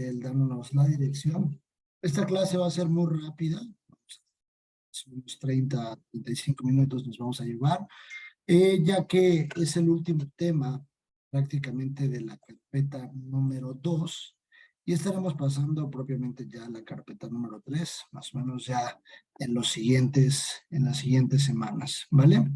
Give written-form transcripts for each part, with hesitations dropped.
él dándonos la dirección. Esta clase va a ser muy rápida, unos 35 minutos nos vamos a llevar, ya que es el último tema prácticamente de la carpeta número 2 y estaremos pasando propiamente ya a la carpeta número 3, más o menos ya en las siguientes semanas, ¿vale?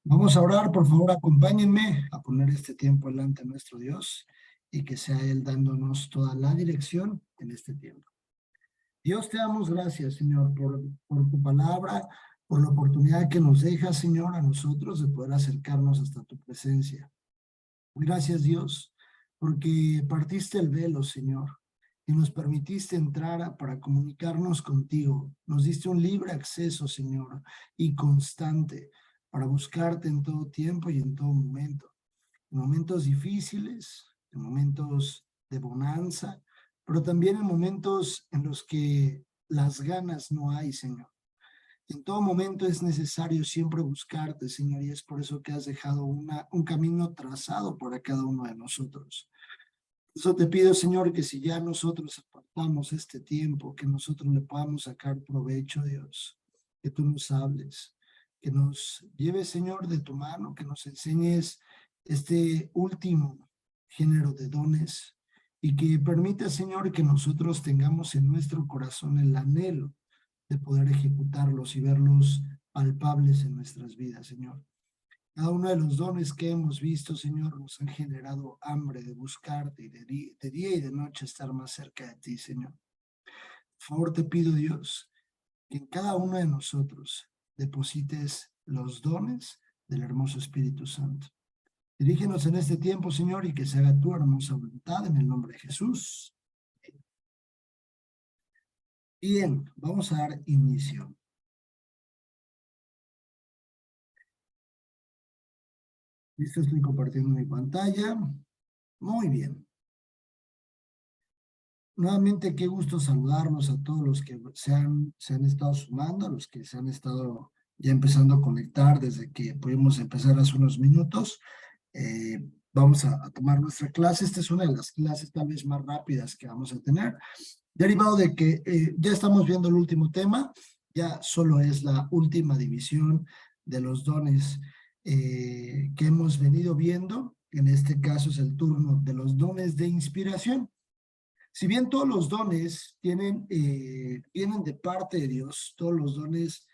Vamos a orar, por favor, acompáñenme a poner este tiempo delante de nuestro Dios y que sea Él dándonos toda la dirección en este tiempo. Dios, te damos gracias, Señor, por tu palabra, por la oportunidad que nos dejas, Señor, a nosotros de poder acercarnos hasta tu presencia. Gracias, Dios, porque partiste el velo, Señor, y nos permitiste entrar para comunicarnos contigo. Nos diste un libre acceso, Señor, y constante para buscarte en todo tiempo y en todo momento. En momentos difíciles, en momentos de bonanza, pero también en momentos en los que las ganas no hay, Señor. En todo momento es necesario siempre buscarte, Señor, y es por eso que has dejado un camino trazado para cada uno de nosotros. Por eso te pido, Señor, que si ya nosotros apartamos este tiempo, que nosotros le podamos sacar provecho, Dios, que tú nos hables, que nos lleves, Señor, de tu mano, que nos enseñes este último género de dones y que permita, Señor, que nosotros tengamos en nuestro corazón el anhelo de poder ejecutarlos y verlos palpables en nuestras vidas, Señor. Cada uno de los dones que hemos visto, Señor, nos han generado hambre de buscarte y de día y de noche estar más cerca de ti, Señor. Por favor, te pido, Dios, que en cada uno de nosotros deposites los dones del hermoso Espíritu Santo. Dirígenos en este tiempo, Señor, y que se haga tu hermosa voluntad en el nombre de Jesús. Bien, vamos a dar inicio. Listo, estoy compartiendo mi pantalla. Muy bien. Nuevamente, qué gusto saludarlos a todos los que se han estado sumando, a los que se han estado ya empezando a conectar desde que pudimos empezar hace unos minutos. Vamos a tomar nuestra clase. Esta es una de las clases tal vez más rápidas que vamos a tener. Derivado de que ya estamos viendo el último tema, ya solo es la última división de los dones que hemos venido viendo. En este caso es el turno de los dones de inspiración. Si bien todos los dones vienen de parte de Dios, todos los dones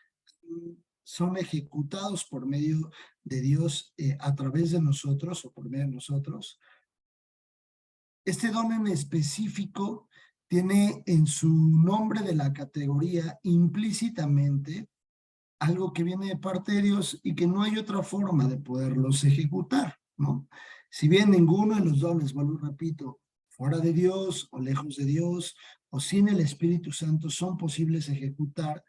son ejecutados por medio de Dios a través de nosotros o por medio de nosotros. Este don en específico tiene en su nombre de la categoría implícitamente algo que viene de parte de Dios y que no hay otra forma de poderlos ejecutar, ¿no? Si bien ninguno de los dones, vuelvo y repito, fuera de Dios o lejos de Dios o sin el Espíritu Santo son posibles ejecutar,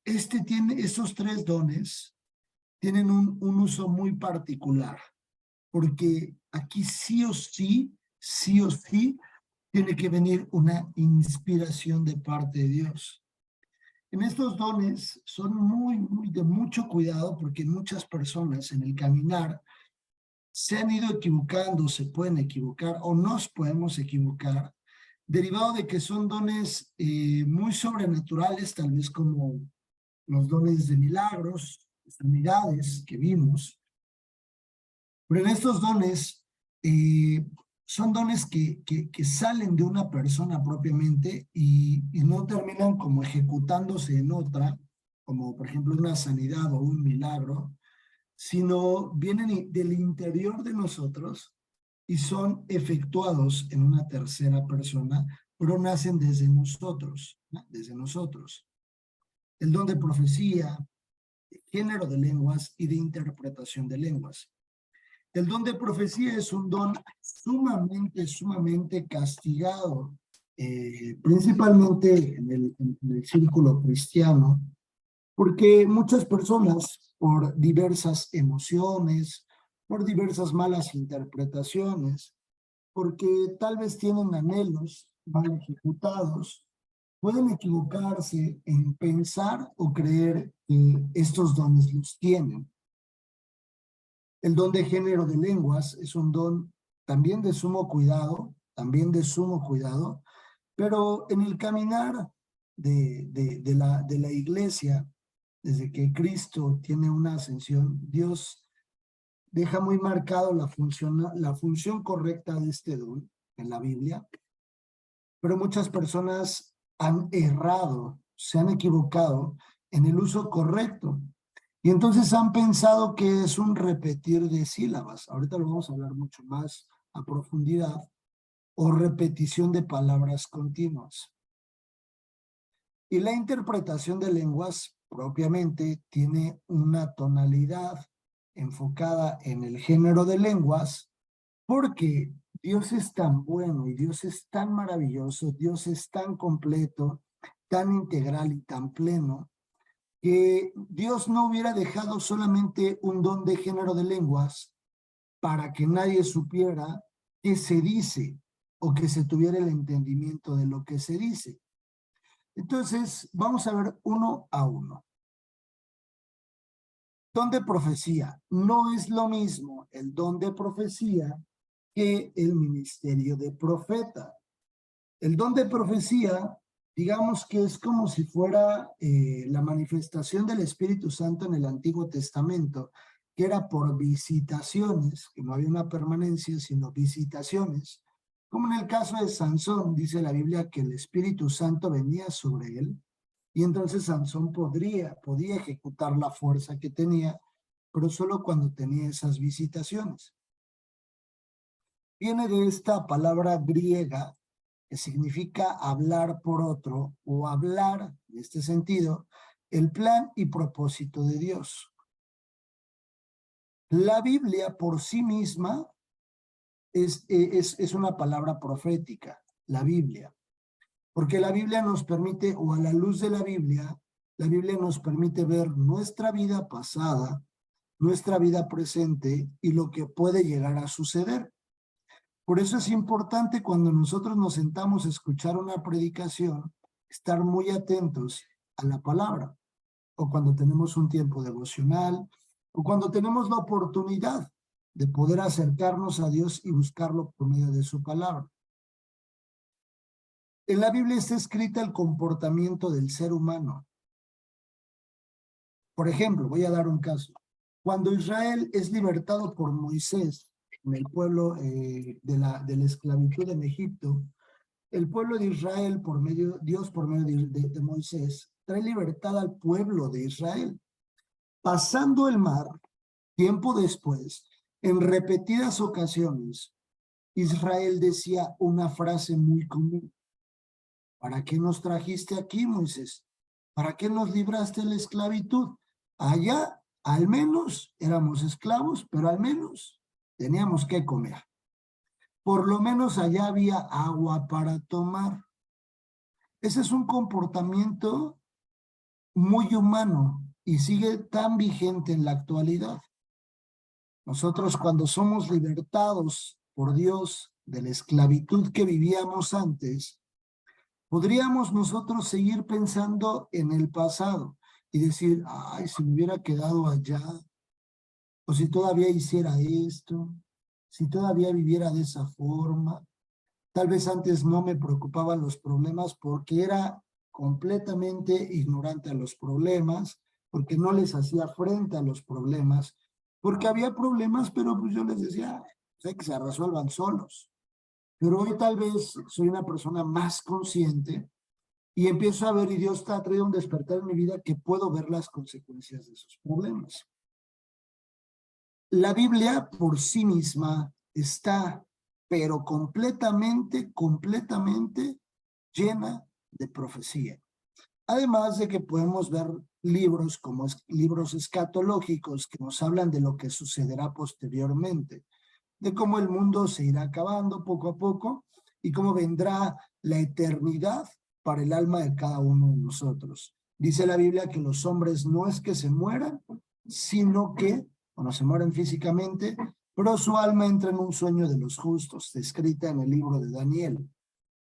estos tres dones tienen un uso muy particular, porque aquí sí o sí, tiene que venir una inspiración de parte de Dios. En estos dones son muy de mucho cuidado porque muchas personas en el caminar se han ido equivocando, se pueden equivocar o nos podemos equivocar, derivado de que son dones muy sobrenaturales, tal vez como los dones de milagros, sanidades que vimos. Pero en estos dones son dones que salen de una persona propiamente y no terminan como ejecutándose en otra, como por ejemplo una sanidad o un milagro, sino vienen del interior de nosotros y son efectuados en una tercera persona, pero nacen desde nosotros, ¿no? Desde nosotros. El don de profecía, de género de lenguas y de interpretación de lenguas. El don de profecía es un don sumamente castigado, principalmente en el círculo cristiano, porque muchas personas, por diversas emociones, por diversas malas interpretaciones, porque tal vez tienen anhelos mal ejecutados, pueden equivocarse en pensar o creer que estos dones los tienen. El don de género de lenguas es un don también de sumo cuidado, Pero en el caminar de la iglesia, desde que Cristo tiene una ascensión, Dios deja muy marcado la función correcta de este don en la Biblia, pero muchas personas han errado, se han equivocado en el uso correcto. Y entonces han pensado que es un repetir de sílabas. Ahorita lo vamos a hablar mucho más a profundidad. O repetición de palabras continuas. Y la interpretación de lenguas propiamente tiene una tonalidad enfocada en el género de lenguas, porque Dios es tan bueno y Dios es tan maravilloso, Dios es tan completo, tan integral y tan pleno, que Dios no hubiera dejado solamente un don de género de lenguas para que nadie supiera qué se dice o que se tuviera el entendimiento de lo que se dice. Entonces, vamos a ver uno a uno. Don de profecía. No es lo mismo el don de profecía que el ministerio de profeta. El don de profecía, digamos que es como si fuera la manifestación del Espíritu Santo en el Antiguo Testamento, que era por visitaciones, que no había una permanencia, sino visitaciones. Como en el caso de Sansón, dice la Biblia que el Espíritu Santo venía sobre él, y entonces Sansón podía ejecutar la fuerza que tenía, pero solo cuando tenía esas visitaciones. Viene de esta palabra griega que significa hablar por otro o hablar, en este sentido, el plan y propósito de Dios. La Biblia por sí misma es una palabra profética, la Biblia, porque la Biblia nos permite, o a la luz de la Biblia nos permite ver nuestra vida pasada, nuestra vida presente y lo que puede llegar a suceder. Por eso es importante cuando nosotros nos sentamos a escuchar una predicación, estar muy atentos a la palabra, o cuando tenemos un tiempo devocional, o cuando tenemos la oportunidad de poder acercarnos a Dios y buscarlo por medio de su palabra. En la Biblia está escrita el comportamiento del ser humano. Por ejemplo, voy a dar un caso. Cuando Israel es libertado por Moisés en el pueblo de la esclavitud en Egipto, el pueblo de Israel, Dios por medio de Moisés, trae libertad al pueblo de Israel. Pasando el mar, tiempo después, en repetidas ocasiones, Israel decía una frase muy común. ¿Para qué nos trajiste aquí, Moisés? ¿Para qué nos libraste de la esclavitud? Allá, al menos, éramos esclavos, pero al menos teníamos que comer. Por lo menos allá había agua para tomar. Ese es un comportamiento muy humano y sigue tan vigente en la actualidad. Nosotros cuando somos libertados por Dios de la esclavitud que vivíamos antes, podríamos nosotros seguir pensando en el pasado y decir, ay, si me hubiera quedado allá, o si todavía hiciera esto, si todavía viviera de esa forma. Tal vez antes no me preocupaban los problemas porque era completamente ignorante a los problemas, porque no les hacía frente a los problemas, porque había problemas, pero pues yo les decía, sé que se resuelvan solos. Pero hoy tal vez soy una persona más consciente y empiezo a ver, y Dios ha traído un despertar en mi vida que puedo ver las consecuencias de esos problemas. La Biblia por sí misma está, pero completamente llena de profecía. Además de que podemos ver libros como libros escatológicos que nos hablan de lo que sucederá posteriormente, de cómo el mundo se irá acabando poco a poco y cómo vendrá la eternidad para el alma de cada uno de nosotros. Dice la Biblia que los hombres no es que se mueran, sino que, bueno, se mueren físicamente, pero su alma entra en un sueño de los justos, descrita en el libro de Daniel.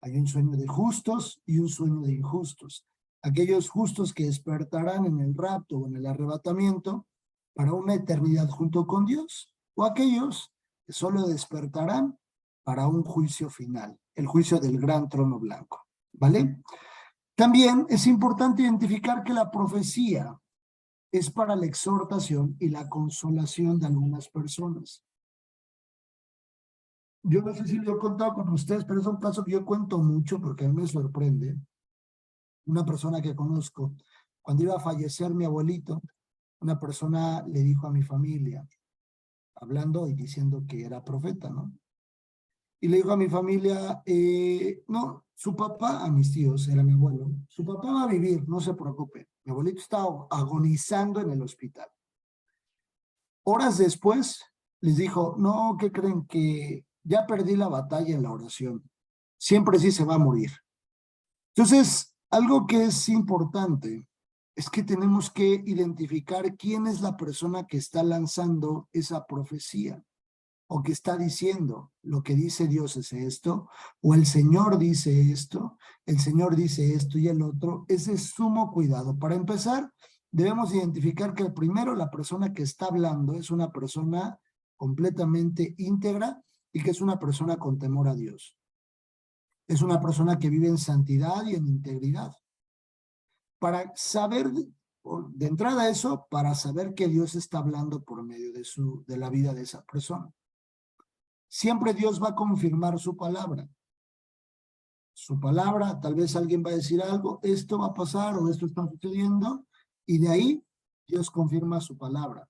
Hay un sueño de justos y un sueño de injustos. Aquellos justos que despertarán en el rapto o en el arrebatamiento para una eternidad junto con Dios, o aquellos que solo despertarán para un juicio final, el juicio del gran trono blanco. ¿vale? También es importante identificar que la profecía es para la exhortación y la consolación de algunas personas. Yo no sé si lo he contado con ustedes, pero es un caso que yo cuento mucho porque a mí me sorprende. Una persona que conozco, cuando iba a fallecer mi abuelito, una persona le dijo a mi familia, hablando y diciendo que era profeta, ¿no? Y le dijo a mi familia, no, su papá, a mis tíos, era mi abuelo, su papá va a vivir, no se preocupe. Mi abuelito está agonizando en el hospital. Horas después les dijo, no, ¿qué creen? Que ya perdí la batalla en la oración. Siempre sí se va a morir. Entonces, algo que es importante es que tenemos que identificar quién es la persona que está lanzando esa profecía o que está diciendo lo que dice Dios es esto, o el Señor dice esto, el Señor dice esto y el otro. Es de sumo cuidado. Para empezar, debemos identificar que primero la persona que está hablando es una persona completamente íntegra y que es una persona con temor a Dios. Es una persona que vive en santidad y en integridad. Para saber, de entrada eso, para saber que Dios está hablando por medio de la vida de esa persona. Siempre Dios va a confirmar su palabra. Su palabra, tal vez alguien va a decir algo, esto va a pasar o esto está sucediendo, y de ahí Dios confirma su palabra.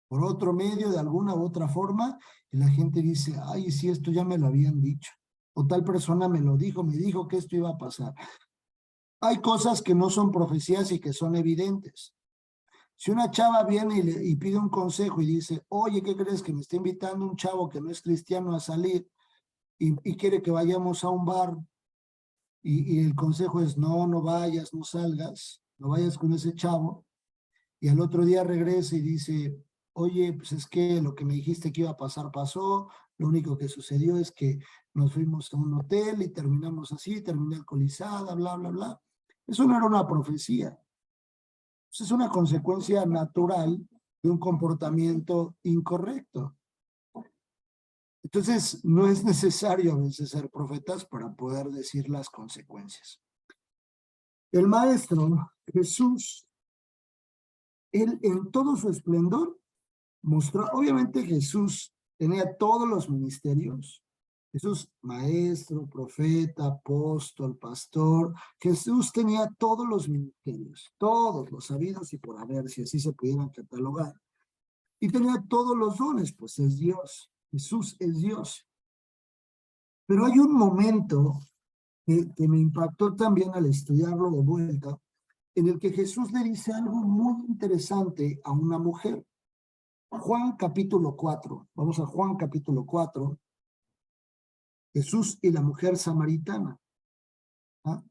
Por otro medio, de alguna u otra forma, y la gente dice, ay, si esto ya me lo habían dicho, o tal persona me lo dijo, me dijo que esto iba a pasar. Hay cosas que no son profecías y que son evidentes. Si una chava viene y pide un consejo y dice, oye, ¿qué crees? Que me está invitando un chavo que no es cristiano a salir y quiere que vayamos a un bar y el consejo es, no, no vayas, no salgas, no vayas con ese chavo. Y al otro día regresa y dice, oye, pues es que lo que me dijiste que iba a pasar pasó, lo único que sucedió es que nos fuimos a un hotel y terminamos así, terminé alcoholizada, bla, bla, bla. Eso no era una profecía. Eso es una consecuencia natural de un comportamiento incorrecto. Entonces, no es necesario a veces ser profetas para poder decir las consecuencias. El Maestro Jesús, él en todo su esplendor mostró, obviamente Jesús tenía todos los ministerios. Jesús, maestro, profeta, apóstol, pastor. Jesús tenía todos los ministerios, todos los sabidos y por haber, si así se pudieran catalogar. Y tenía todos los dones, pues es Dios. Jesús es Dios. Pero hay un momento que me impactó también al estudiarlo de vuelta, en el que Jesús le dice algo muy interesante a una mujer. Juan capítulo 4. Vamos a Juan capítulo 4. Jesús y la mujer samaritana. ¿Ah?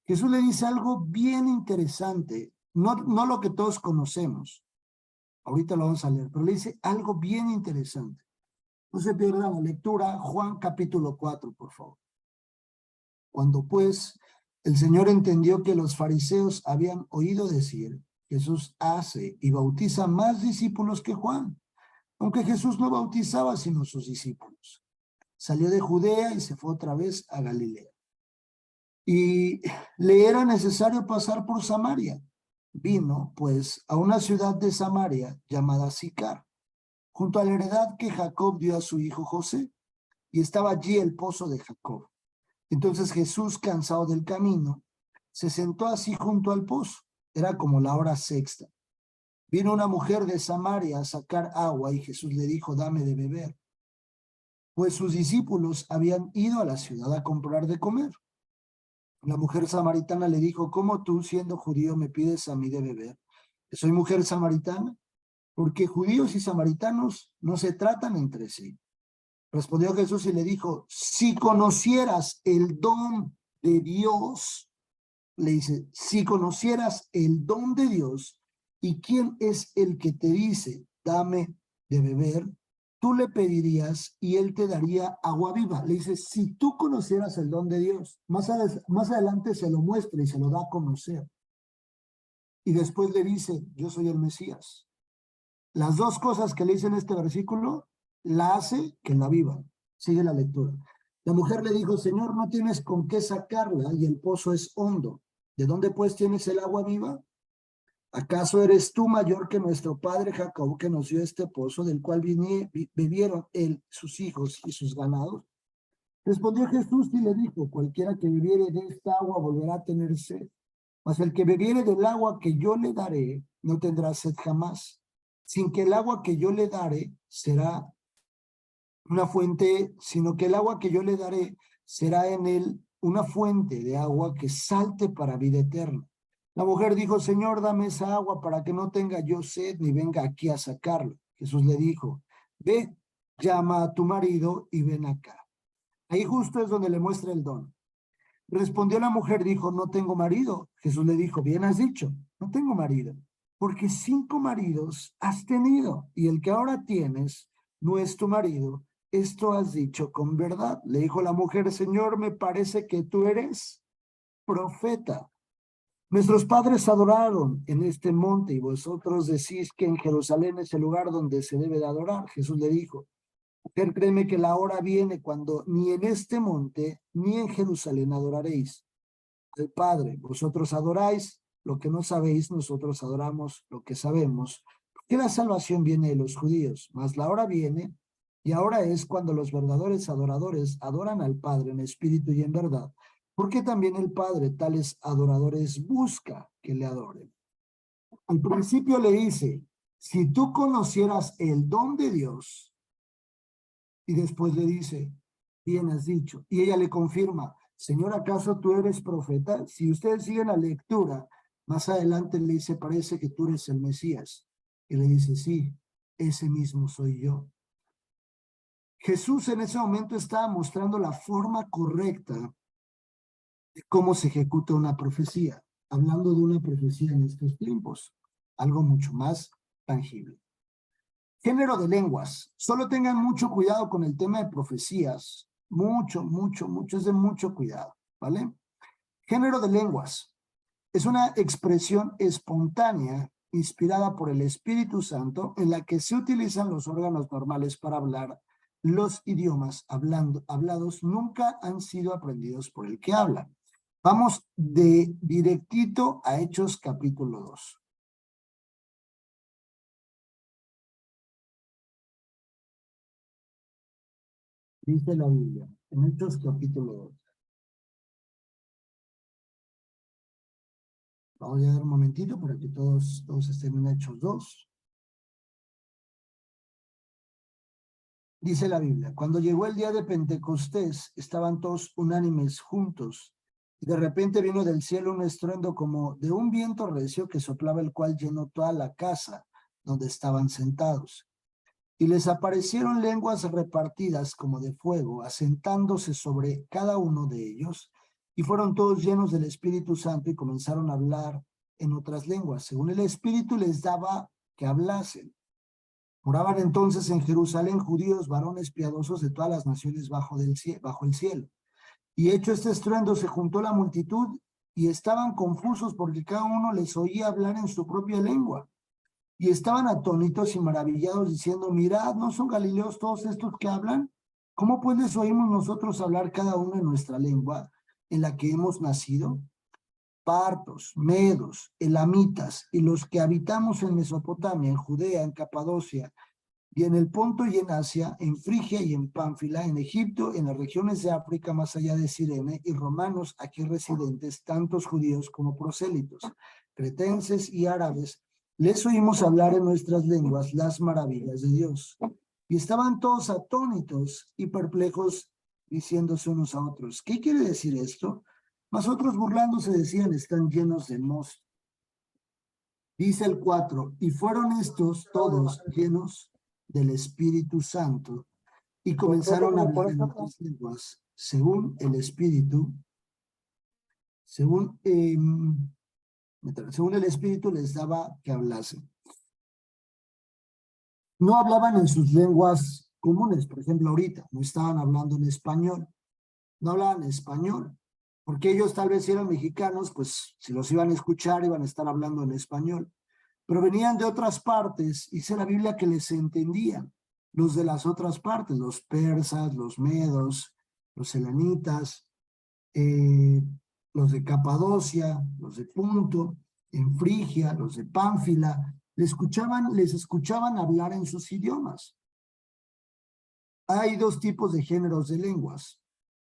Jesús le dice algo bien interesante, no lo que todos conocemos. Ahorita lo vamos a leer, pero le dice algo bien interesante. No se pierda la lectura, Juan capítulo 4, por favor. Cuando pues el Señor entendió que los fariseos habían oído decir, Jesús hace y bautiza más discípulos que Juan, aunque Jesús no bautizaba sino sus discípulos. Salió de Judea y se fue otra vez a Galilea. Y le era necesario pasar por Samaria. Vino, pues, a una ciudad de Samaria llamada Sicar, junto a la heredad que Jacob dio a su hijo José, y estaba allí el pozo de Jacob. Entonces Jesús, cansado del camino, se sentó así junto al pozo. Era como la hora sexta. Vino una mujer de Samaria a sacar agua y Jesús le dijo, dame de beber. Pues sus discípulos habían ido a la ciudad a comprar de comer. La mujer samaritana le dijo, ¿cómo tú, siendo judío, me pides a mí de beber? ¿Que soy mujer samaritana? Porque judíos y samaritanos no se tratan entre sí. Respondió Jesús y le dijo, si conocieras el don de Dios, le dice, si conocieras el don de Dios y quién es el que te dice, dame de beber, tú le pedirías y él te daría agua viva. Le dice, si tú conocieras el don de Dios, más adelante se lo muestra y se lo da a conocer. Y después le dice, yo soy el Mesías. Las dos cosas que le dice en este versículo, la hace que la viva. Sigue la lectura. La mujer le dijo, Señor, no tienes con qué sacarla y el pozo es hondo. ¿De dónde pues tienes el agua viva? ¿Acaso eres tú mayor que nuestro padre Jacob, que nos dio este pozo, del cual bebieron él, sus hijos y sus ganados? Respondió Jesús y le dijo, cualquiera que bebiere de esta agua volverá a tener sed, mas el que bebiere del agua que yo le daré no tendrá sed jamás, sin que el agua que yo le daré será una fuente, sino que el agua que yo le daré será en él una fuente de agua que salte para vida eterna. La mujer dijo, Señor, dame esa agua para que no tenga yo sed ni venga aquí a sacarla. Jesús le dijo, ve, llama a tu marido y ven acá. Ahí justo es donde le muestra el don. Respondió la mujer, dijo, no tengo marido. Jesús le dijo, bien has dicho, no tengo marido, porque 5 maridos has tenido, y el que ahora tienes no es tu marido. Esto has dicho con verdad. Le dijo la mujer, Señor, me parece que tú eres profeta. Nuestros padres adoraron en este monte, y vosotros decís que en Jerusalén es el lugar donde se debe de adorar. Jesús le dijo, mujer, créeme que la hora viene cuando ni en este monte ni en Jerusalén adoraréis al Padre. Vosotros adoráis lo que no sabéis, nosotros adoramos lo que sabemos, que la salvación viene de los judíos, mas la hora viene y ahora es cuando los verdaderos adoradores adoran al Padre en espíritu y en verdad, porque también el Padre tales adoradores busca que le adoren. Al principio le dice, si tú conocieras el don de Dios, y después le dice, bien has dicho. Y ella le confirma, Señor, ¿acaso tú eres profeta? Si ustedes siguen la lectura, más adelante le dice, parece que tú eres el Mesías. Y le dice, sí, ese mismo soy yo. Jesús en ese momento estaba mostrando la forma correcta de cómo se ejecuta una profecía, hablando de una profecía en estos tiempos, algo mucho más tangible. Género de lenguas. Solo tengan mucho cuidado con el tema de profecías. Mucho, mucho, mucho. Es de mucho cuidado, ¿vale? Género de lenguas. Es una expresión espontánea inspirada por el Espíritu Santo en la que se utilizan los órganos normales para hablar. Los idiomas hablados nunca han sido aprendidos por el que habla. Vamos de directito a Hechos capítulo 2. Dice la Biblia, en Hechos capítulo 2. Vamos a dar un momentito para que todos estén en Hechos 2. Dice la Biblia, cuando llegó el día de Pentecostés, estaban todos unánimes juntos, y de repente vino del cielo un estruendo como de un viento recio que soplaba, el cual llenó toda la casa donde estaban sentados. Y les aparecieron lenguas repartidas como de fuego, asentándose sobre cada uno de ellos, y fueron todos llenos del Espíritu Santo y comenzaron a hablar en otras lenguas, según el Espíritu les daba que hablasen. Moraban entonces en Jerusalén judíos, varones piadosos de todas las naciones bajo el cielo. Y hecho este estruendo, se juntó la multitud y estaban confusos porque cada uno les oía hablar en su propia lengua. Y estaban atónitos y maravillados diciendo, mirad, ¿no son galileos todos estos que hablan? ¿Cómo pues les oímos nosotros hablar cada uno en nuestra lengua en la que hemos nacido? Partos, medos, elamitas y los que habitamos en Mesopotamia, en Judea, en Capadocia, y en el Ponto y en Asia, en Frigia y en Pánfila, en Egipto, en las regiones de África más allá de Cirene, y romanos aquí residentes, tantos judíos como prosélitos, cretenses y árabes, les oímos hablar en nuestras lenguas las maravillas de Dios. Y estaban todos atónitos y perplejos, diciéndose unos a otros, ¿qué quiere decir esto? Mas otros burlándose decían, están llenos de mosto. Dice el 4, y fueron estos todos llenos del Espíritu Santo y comenzaron a hablar en otras lenguas, según el Espíritu, según el Espíritu les daba que hablasen. No hablaban en sus lenguas comunes, por ejemplo, ahorita, no estaban hablando en español, no hablaban español, porque ellos tal vez eran mexicanos, pues si los iban a escuchar iban a estar hablando en español. Pero venían de otras partes, dice la Biblia que les entendían, los de las otras partes, los persas, los medos, los elamitas, los de Capadocia, los de Punto, en Frigia, los de Pánfila, les escuchaban hablar en sus idiomas. Hay dos tipos de géneros de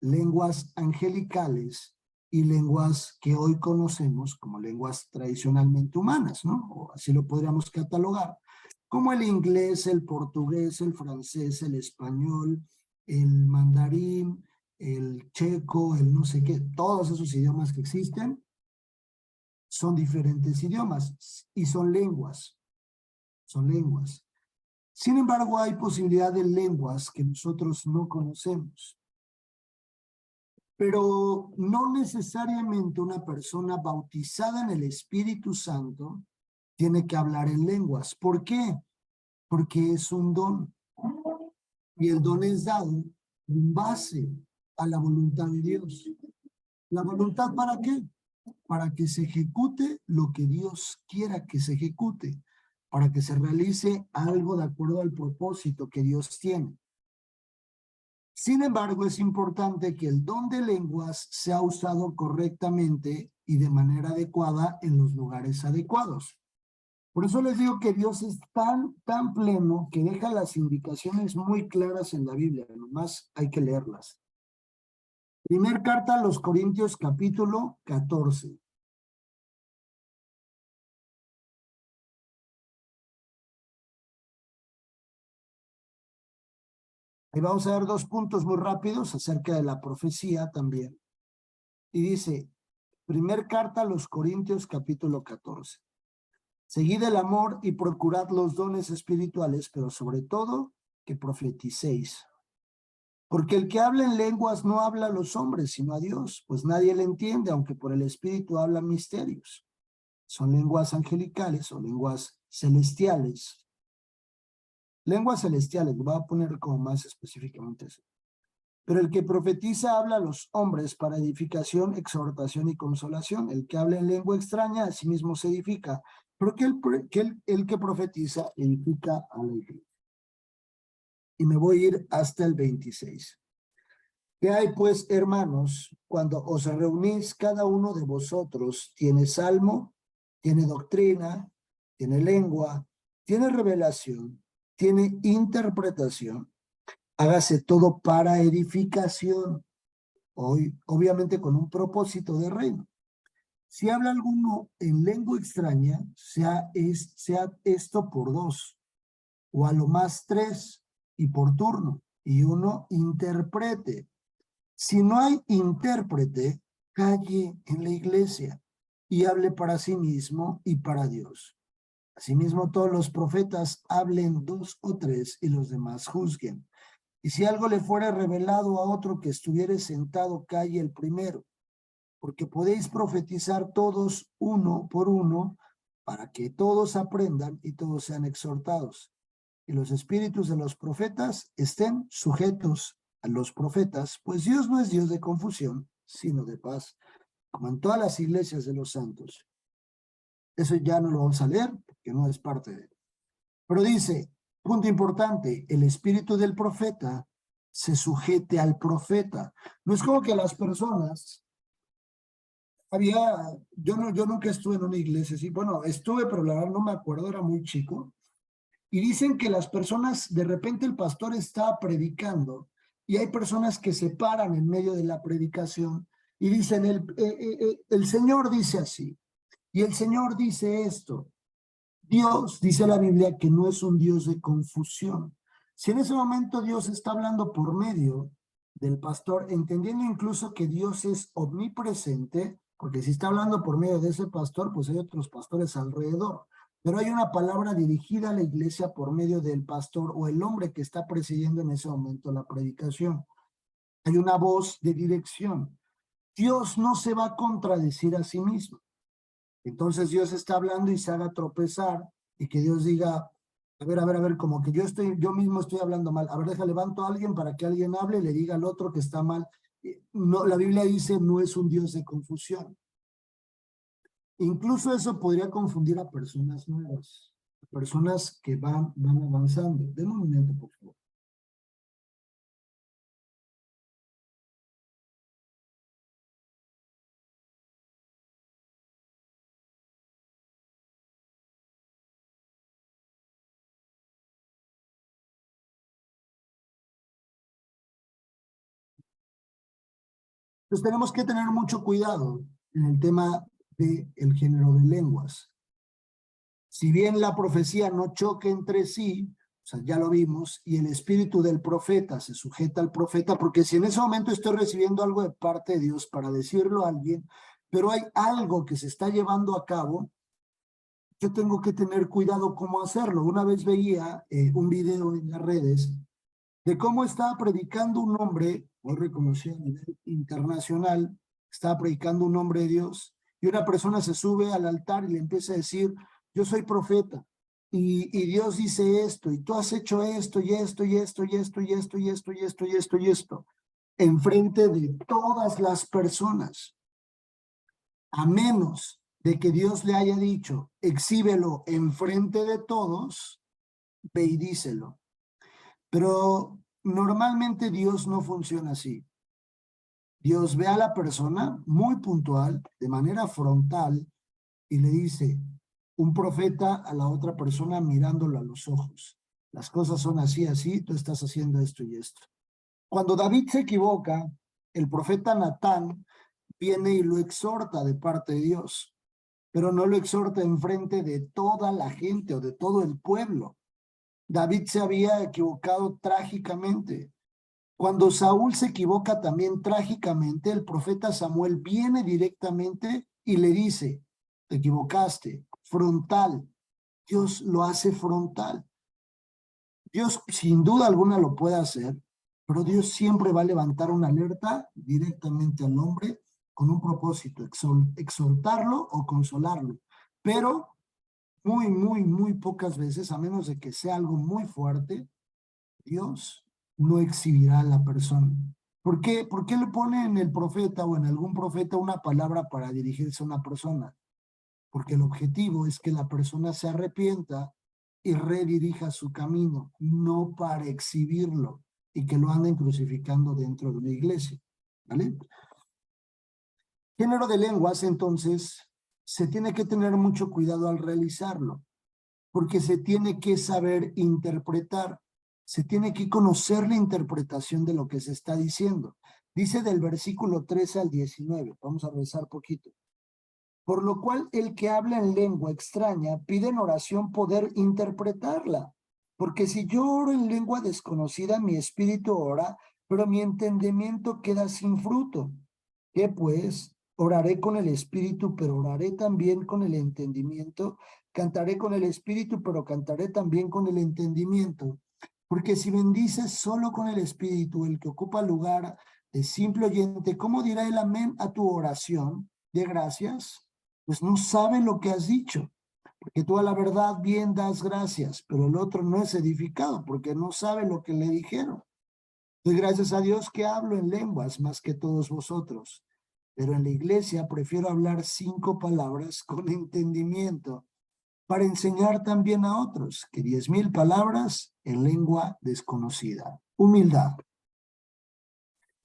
lenguas angelicales y lenguas que hoy conocemos como lenguas tradicionalmente humanas, ¿no? O así lo podríamos catalogar, como el inglés, el portugués, el francés, el español, el mandarín, el checo, el no sé qué, todos esos idiomas que existen son diferentes idiomas y son lenguas. Sin embargo, hay posibilidad de lenguas que nosotros no conocemos. Pero no necesariamente una persona bautizada en el Espíritu Santo tiene que hablar en lenguas. ¿Por qué? Porque es un don. Y el don es dado en base a la voluntad de Dios. ¿La voluntad para qué? Para que se ejecute lo que Dios quiera que se ejecute, para que se realice algo de acuerdo al propósito que Dios tiene. Sin embargo, es importante que el don de lenguas sea usado correctamente y de manera adecuada en los lugares adecuados. Por eso les digo que Dios es tan pleno que deja las indicaciones muy claras en la Biblia, nomás hay que leerlas. Primer carta a los Corintios, capítulo 14. Ahí vamos a ver dos puntos muy rápidos acerca de la profecía también. Y dice, primer carta a los Corintios, capítulo 14. Seguid el amor y procurad los dones espirituales, pero sobre todo que profeticéis. Porque el que habla en lenguas no habla a los hombres, sino a Dios, pues nadie le entiende, aunque por el Espíritu habla misterios. Son lenguas angelicales o lenguas celestiales. Lenguas celestiales, lo voy a poner como más específicamente eso. Pero el que profetiza habla a los hombres para edificación, exhortación y consolación. El que habla en lengua extraña a sí mismo se edifica, pero el que profetiza edifica a la iglesia. Y me voy a ir hasta el 26. ¿Qué hay pues, hermanos, cuando os reunís cada uno de vosotros? ¿Tiene salmo? ¿Tiene doctrina? ¿Tiene lengua? ¿Tiene revelación? ¿Tiene interpretación? Hágase todo para edificación. Hoy, obviamente con un propósito de reino. Si habla alguno en lengua extraña, sea esto por dos, o a lo más tres, y por turno, y uno interprete. Si no hay intérprete, calle en la iglesia y hable para sí mismo y para Dios. Asimismo, todos los profetas hablen dos o tres y los demás juzguen. Y si algo le fuera revelado a otro que estuviere sentado, calle el primero, porque podéis profetizar todos uno por uno, para que todos aprendan y todos sean exhortados. Y los espíritus de los profetas estén sujetos a los profetas, pues Dios no es Dios de confusión, sino de paz, como en todas las iglesias de los santos. Eso ya no lo vamos a leer, porque no es parte de él. Pero dice, punto importante, el espíritu del profeta se sujete al profeta. No es como que las personas, yo nunca estuve en una iglesia así, bueno, estuve, pero la verdad no me acuerdo, era muy chico, y dicen que las personas, de repente el pastor está predicando, y hay personas que se paran en medio de la predicación, y dicen, el Señor dice así, y el Señor dice esto. Dios, dice la Biblia, que no es un Dios de confusión. Si en ese momento Dios está hablando por medio del pastor, entendiendo incluso que Dios es omnipresente, porque si está hablando por medio de ese pastor, pues hay otros pastores alrededor. Pero hay una palabra dirigida a la iglesia por medio del pastor o el hombre que está presidiendo en ese momento la predicación. Hay una voz de dirección. Dios no se va a contradecir a sí mismo. Entonces Dios está hablando y se haga tropezar y que Dios diga, a ver, como que yo mismo estoy hablando mal. A ver, levanto a alguien para que alguien hable y le diga al otro que está mal. No, la Biblia dice, no es un Dios de confusión. Incluso eso podría confundir a personas nuevas, a personas que van avanzando. Denme un momento, por favor. Entonces tenemos que tener mucho cuidado en el tema del género de lenguas. Si bien la profecía no choca entre sí, o sea, ya lo vimos, y el espíritu del profeta se sujeta al profeta, porque si en ese momento estoy recibiendo algo de parte de Dios para decirlo a alguien, pero hay algo que se está llevando a cabo, yo tengo que tener cuidado cómo hacerlo. Una vez veía un video en las redes de cómo estaba predicando un hombre, muy reconocido a nivel internacional, estaba predicando un hombre de Dios, y una persona se sube al altar y le empieza a decir, yo soy profeta, y Dios dice esto, y tú has hecho esto, y esto, y esto, y esto, y esto, y esto, y esto, y esto, y esto, enfrente de todas las personas, a menos de que Dios le haya dicho, exhíbelo enfrente de todos, ve y díselo. Pero normalmente Dios no funciona así. Dios ve a la persona muy puntual, de manera frontal, y le dice, un profeta a la otra persona mirándolo a los ojos. Las cosas son así, así, tú estás haciendo esto y esto. Cuando David se equivoca, el profeta Natán viene y lo exhorta de parte de Dios, pero no lo exhorta en frente de toda la gente o de todo el pueblo. David se había equivocado trágicamente. Cuando Saúl se equivoca también trágicamente, el profeta Samuel viene directamente y le dice, te equivocaste, frontal. Dios lo hace frontal. Dios sin duda alguna lo puede hacer, pero Dios siempre va a levantar una alerta directamente al hombre con un propósito, exhortarlo o consolarlo. Pero muy pocas veces, a menos de que sea algo muy fuerte, Dios no exhibirá a la persona. ¿Por qué? ¿Por qué le pone en el profeta o en algún profeta una palabra para dirigirse a una persona? Porque el objetivo es que la persona se arrepienta y redirija su camino, no para exhibirlo y que lo anden crucificando dentro de una iglesia. ¿Vale? Género de lenguas, entonces, se tiene que tener mucho cuidado al realizarlo, porque se tiene que saber interpretar, se tiene que conocer la interpretación de lo que se está diciendo. Dice del versículo 13 al 19, vamos a rezar poquito. Por lo cual el que habla en lengua extraña pide en oración poder interpretarla, porque si yo oro en lengua desconocida, mi espíritu ora, pero mi entendimiento queda sin fruto. ¿Qué pues? Oraré con el espíritu, pero oraré también con el entendimiento. Cantaré con el espíritu, pero cantaré también con el entendimiento. Porque si bendices solo con el espíritu, el que ocupa lugar de simple oyente, ¿cómo dirá el amén a tu oración de gracias? Pues no sabe lo que has dicho, porque tú a la verdad bien das gracias, pero el otro no es edificado porque no sabe lo que le dijeron. Doy gracias a Dios que hablo en lenguas más que todos vosotros, pero en la iglesia prefiero hablar 5 palabras con entendimiento para enseñar también a otros que 10,000 palabras en lengua desconocida. Humildad.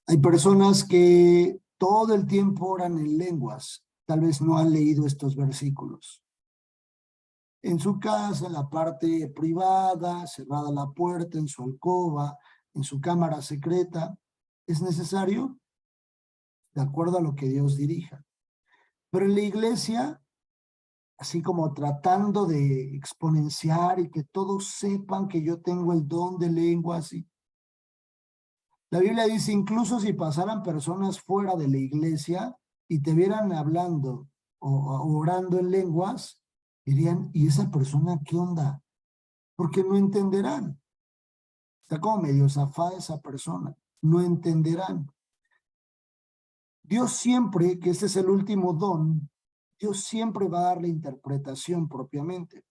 Hay personas que todo el tiempo oran en lenguas, tal vez no han leído estos versículos. En su casa, en la parte privada, cerrada la puerta, en su alcoba, en su cámara secreta, es necesario de acuerdo a lo que Dios dirija. Pero en la iglesia, así como tratando de exponenciar y que todos sepan que yo tengo el don de lenguas, y la Biblia dice, incluso si pasaran personas fuera de la iglesia y te vieran hablando o orando en lenguas, dirían, ¿y esa persona qué onda? Porque no entenderán. Está como medio zafada esa persona. No entenderán. Dios siempre, que este es el último don, Dios siempre va a dar la interpretación propiamente.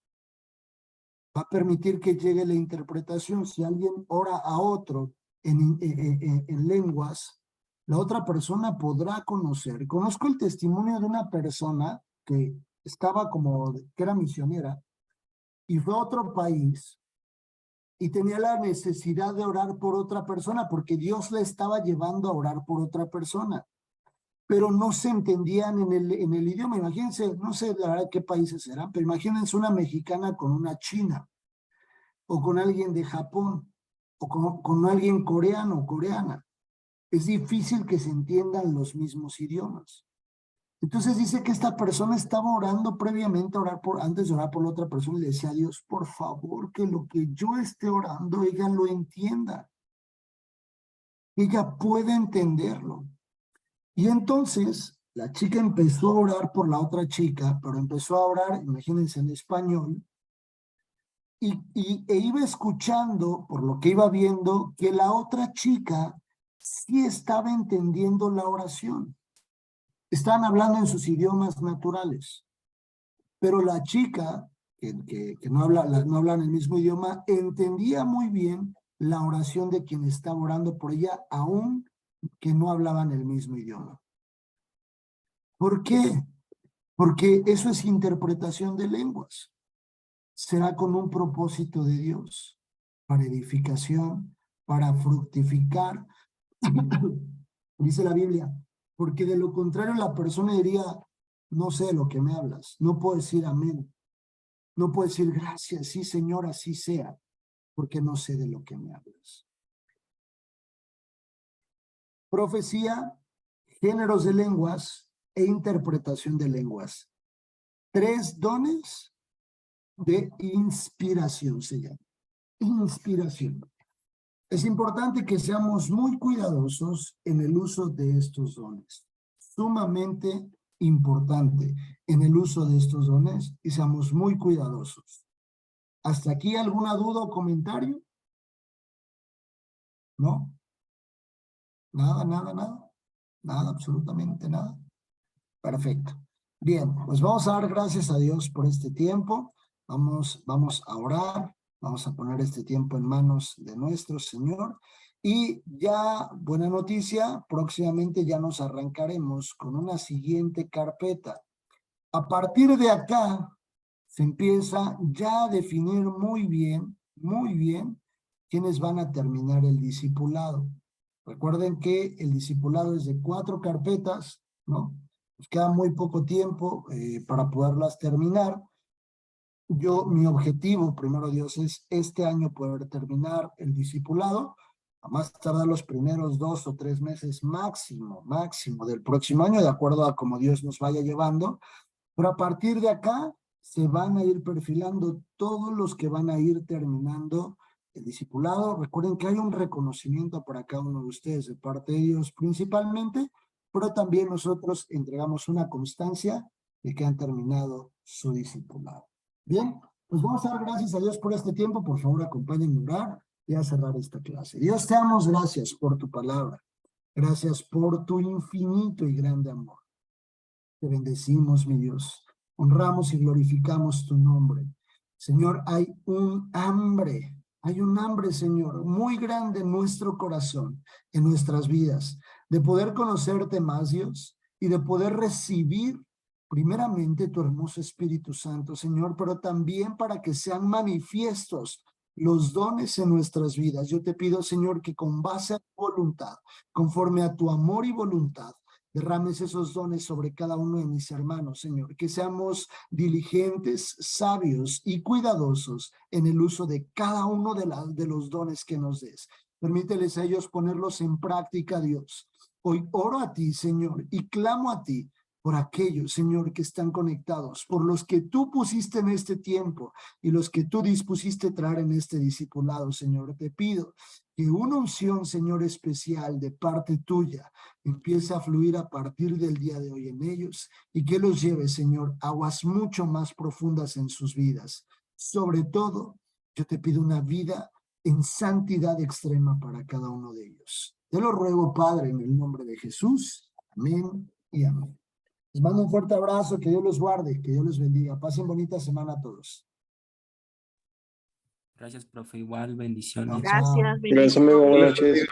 Va a permitir que llegue la interpretación. Si alguien ora a otro en lenguas, la otra persona podrá conocer. Conozco el testimonio de una persona que estaba que era misionera y fue a otro país y tenía la necesidad de orar por otra persona porque Dios le estaba llevando a orar por otra persona, pero no se entendían en el idioma. Imagínense, no sé la verdad qué países eran, pero imagínense una mexicana con una china, o con alguien de Japón, o con alguien coreano o coreana. es difícil que se entiendan los mismos idiomas. Entonces dice que esta persona estaba orando previamente, antes de orar por la otra persona, y le decía a Dios, por favor, que lo que yo esté orando, ella lo entienda. Ella pueda entenderlo. Y entonces la chica empezó a orar por la otra chica, pero empezó a orar, imagínense, en español, e iba escuchando, por lo que iba viendo, que la otra chica sí estaba entendiendo la oración. Estaban hablando en sus idiomas naturales, pero la chica, que no hablan el mismo idioma, entendía muy bien la oración de quien estaba orando por ella, aún que no hablaban el mismo idioma. ¿Por qué? Porque eso es interpretación de lenguas. Será con un propósito de Dios, para edificación, para fructificar. Dice la Biblia, porque de lo contrario la persona diría, no sé de lo que me hablas, no puedo decir amén, no puedo decir gracias, sí Señor, así sea, porque no sé de lo que me hablas. Profecía, géneros de lenguas e interpretación de lenguas. 3 dones de inspiración se llama. Inspiración. Es importante que seamos muy cuidadosos en el uso de estos dones. Sumamente importante en el uso de estos dones y seamos muy cuidadosos. ¿Hasta aquí alguna duda o comentario? ¿No? Nada, nada, nada. Nada, absolutamente nada. Perfecto. Bien, pues vamos a dar gracias a Dios por este tiempo. Vamos a orar. Vamos a poner este tiempo en manos de nuestro Señor. Y ya, buena noticia, próximamente ya nos arrancaremos con una siguiente carpeta. A partir de acá, se empieza ya a definir muy bien, quiénes van a terminar el discipulado. Recuerden que el discipulado es de 4 carpetas, ¿no? Nos queda muy poco tiempo para poderlas terminar. Mi objetivo, primero Dios, es este año poder terminar el discipulado, a más tardar los primeros 2 o 3 meses máximo del próximo año, de acuerdo a cómo Dios nos vaya llevando. Pero a partir de acá se van a ir perfilando todos los que van a ir terminando el discipulado. Recuerden que hay un reconocimiento para cada uno de ustedes de parte de Dios principalmente, pero también nosotros entregamos una constancia de que han terminado su discipulado. Bien, pues vamos a dar gracias a Dios por este tiempo. Por favor, acompáñenme a orar y a cerrar esta clase. Dios, te damos gracias por tu palabra. Gracias por tu infinito y grande amor. Te bendecimos, mi Dios. Honramos y glorificamos tu nombre. Señor, hay un hambre, Señor, muy grande en nuestro corazón, en nuestras vidas, de poder conocerte más, Dios, y de poder recibir primeramente tu hermoso Espíritu Santo, Señor, pero también para que sean manifiestos los dones en nuestras vidas. Yo te pido, Señor, que con base a tu voluntad, conforme a tu amor y voluntad, derrames esos dones sobre cada uno de mis hermanos, Señor. Que seamos diligentes, sabios y cuidadosos en el uso de cada uno de los dones que nos des. Permíteles a ellos ponerlos en práctica, Dios. Hoy oro a ti, Señor, y clamo a ti por aquellos, Señor, que están conectados, por los que tú pusiste en este tiempo y los que tú dispusiste traer en este discipulado, Señor. Te pido que una unción, Señor, especial de parte tuya empiece a fluir a partir del día de hoy en ellos y que los lleve, Señor, a aguas mucho más profundas en sus vidas. Sobre todo, yo te pido una vida en santidad extrema para cada uno de ellos. Te lo ruego, Padre, en el nombre de Jesús. Amén y amén. Les mando un fuerte abrazo, que Dios los guarde, que Dios los bendiga. Pasen bonita semana a todos. Gracias, profe. Igual, bendiciones. Chao, chao. Gracias, amigo. Buenas noches.